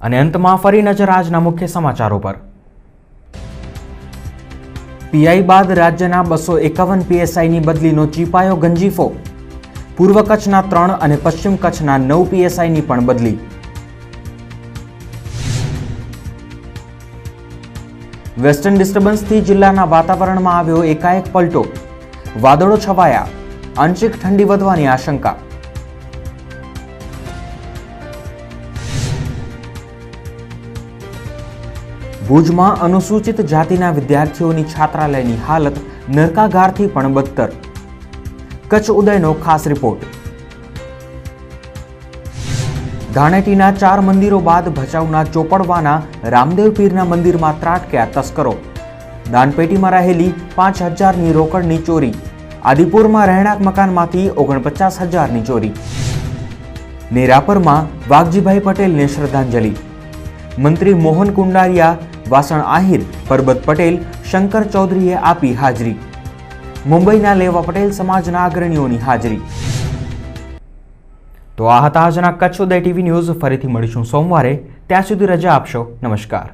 અને અંતમાં ફરી નજર આજના મુખ્ય સમાચારો પર। પીઆઈ બાદ રાજ્યના 251 પીએસઆઈની બદલીનો ચીપાયો ગંજીફો। પૂર્વ કચ્છના 3 અને પશ્ચિમ કચ્છના 9 પીએસઆઈની પણ બદલી। વેસ્ટર્ન ડિસ્ટર્બન્સથી જિલ્લાના વાતાવરણમાં આવ્યો એકાએક પલટો। વાદળો છવાયા, આંશિક ઠંડી વધવાની આશંકા। ભુજમાં અનુસૂચિત જાતિના વિદ્યાર્થીઓની છાત્રાલયની હાલત નરકાગારથી પણ બદતર। કચ્છ ઉદયનો ખાસ રિપોર્ટ। ધાણેટીના 4 મંદિરો બાદ ભચાઉના ચોપડવાના રામદેવ પીરના મંદિરમાં ત્રાટક્યા તસ્કરો। દાનપેટીમાં રહેલી 5,000ની રોકડની ચોરી। આદિપુરમાં રહેણાંક મકાનમાંથી 49,000ની ચોરી। નેરાપરમાં વાઘજીભાઈ પટેલને શ્રદ્ધાંજલિ। મંત્રી મોહન કુંડારિયા, વાસણ આહિર, પરબત પટેલ, શંકર ચૌધરીએ આપી હાજરી। મુંબઈના લેવા પટેલ સમાજના અગ્રણીઓની હાજરી। તો આ હતા આજના કચ્છ ઉદય ટીવી ન્યૂઝ। ફરીથી મળીશું સોમવારે, ત્યાં સુધી રજા આપશો। નમસ્કાર।